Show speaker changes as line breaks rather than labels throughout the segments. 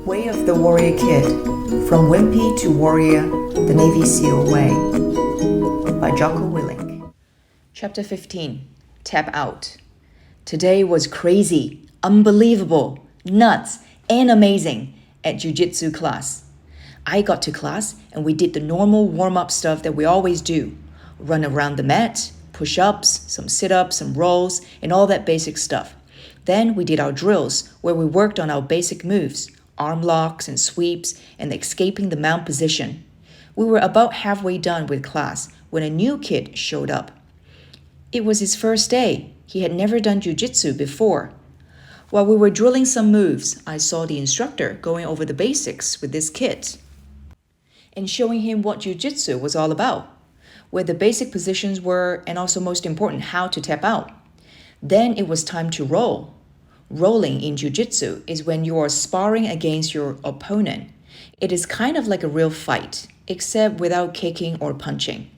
Way of the Warrior Kid, From Wimpy to Warrior, the Navy SEAL Way, by Jocko Willink.
Chapter 15, Tap Out. Today was crazy, unbelievable, nuts, and amazing at Jiu-jitsu class. I got to class and we did the normal warm-up stuff that we always do. Run around the mat, push-ups, some sit-ups, some rolls, and all that basic stuff. Then we did our drills where we worked on our basic moves, arm locks and sweeps, and escaping the mount position. We were about halfway done with class when a new kid showed up. It was his first day. He had never done jiu-jitsu before. While we were drilling some moves, I saw the instructor going over the basics with this kid and showing him what jiu-jitsu was all about, where the basic positions were, and also most important, how to tap out. Then it was time to roll. Rolling in jiu-jitsu is when you are sparring against your opponent. It is kind of like a real fight, except without kicking or punching.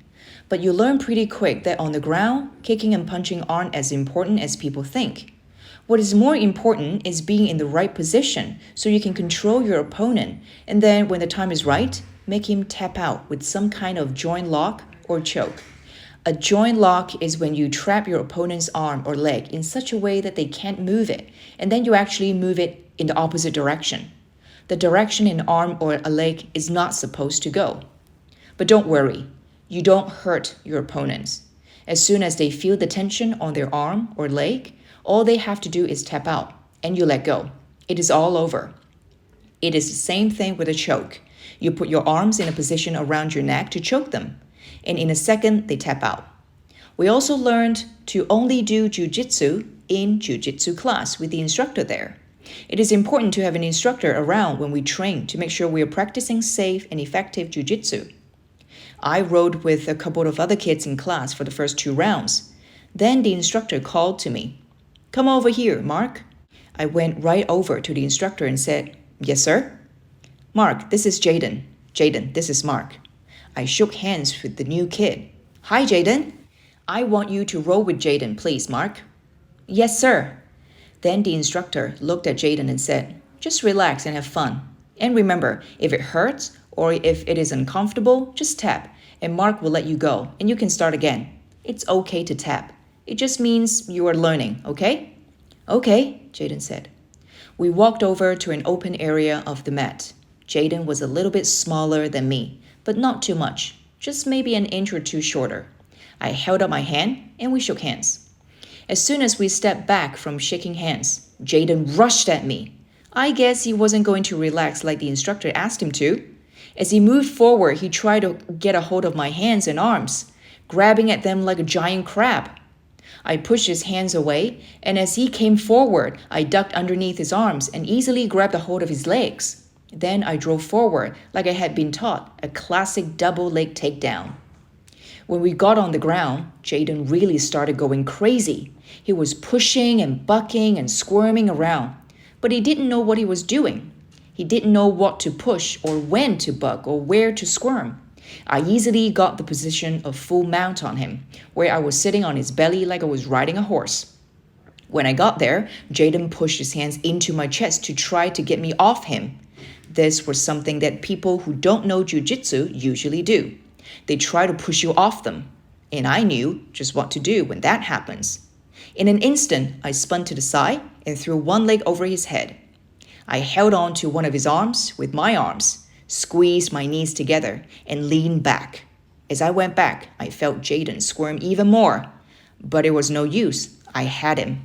But you learn pretty quick that on the ground, kicking and punching aren't as important as people think. What is more important is being in the right position so you can control your opponent, and then when the time is right, make him tap out with some kind of joint lock or choke. A joint lock is when you trap your opponent's arm or leg in such a way that they can't move it, and then you actually move it in the opposite direction. The direction an arm or a leg is not supposed to go. But don't worry, you don't hurt your opponents. As soon as they feel the tension on their arm or leg, all they have to do is tap out, and you let go. It is all over. It is the same thing with a choke. You put your arms in a position around your neck to choke them, and in a second, they tap out. We also learned to only do jiu-jitsu in jiu-jitsu class with the instructor there. It is important to have an instructor around when we train to make sure we are practicing safe and effective jiu-jitsu. I rode with a couple of other kids in class for the first 2 rounds. Then the instructor called to me. "Come over here, Marc." I went right over to the instructor and said, "Yes, sir." "Marc, this is Jaden. Jaden, this is Marc." I shook hands with the new kid. "Hi, Jaden. I want you to roll with Jaden, please, Marc." "Yes, sir." Then the instructor looked at Jaden and said, "Just relax and have fun. And remember, if it hurts or if it is uncomfortable, just tap, and Marc will let you go, and you can start again. It's okay to tap. It just means you are learning, okay?" "Okay," Jaden said. We walked over to an open area of the mat. Jaden was a little bit smaller than me, but not too much, just maybe an inch or 2 shorter. I held up my hand and we shook hands. As soon as we stepped back from shaking hands, Jaden rushed at me. I guess he wasn't going to relax like the instructor asked him to. As he moved forward, he tried to get a hold of my hands and arms, grabbing at them like a giant crab. I pushed his hands away, and as he came forward, I ducked underneath his arms and easily grabbed a hold of his legs. Then I drove forward like I had been taught, a classic double leg takedown. When we got on the ground, Jaden really started going crazy. He was pushing and bucking and squirming around, but he didn't know what he was doing. He didn't know what to push or when to buck or where to squirm. I easily got the position of full mount on him, where I was sitting on his belly like I was riding a horse. When I got there, Jaden pushed his hands into my chest to try to get me off him. This was something that people who don't know jiu-jitsu usually do. They try to push you off them, and I knew just what to do when that happens. In an instant, I spun to the side and threw one leg over his head. I held on to one of his arms with my arms, squeezed my knees together, and leaned back. As I went back, I felt Jaden squirm even more, but it was no use. I had him.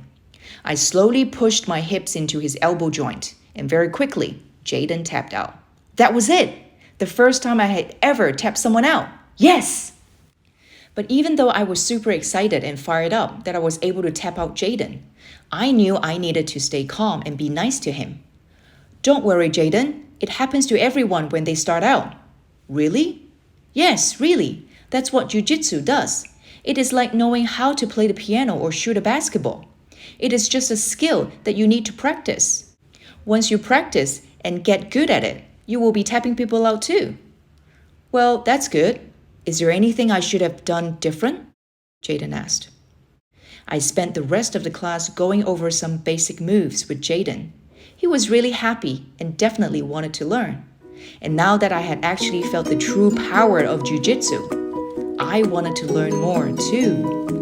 I slowly pushed my hips into his elbow joint, and very quickly, Jaden tapped out. That was it! The first time I had ever tapped someone out. Yes! But even though I was super excited and fired up that I was able to tap out Jaden, I knew I needed to stay calm and be nice to him. "Don't worry, Jaden. It happens to everyone when they start out." "Really?" "Yes, really. That's what jiu-jitsu does. It is like knowing how to play the piano or shoot a basketball. It is just a skill that you need to practice. Once you practice and get good at it, you will be tapping people out too." "Well, that's good. Is there anything I should have done different?" Jaden asked. I spent the rest of the class going over some basic moves with Jaden. He was really happy and definitely wanted to learn. And now that I had actually felt the true power of jiu-jitsu, I wanted to learn more too.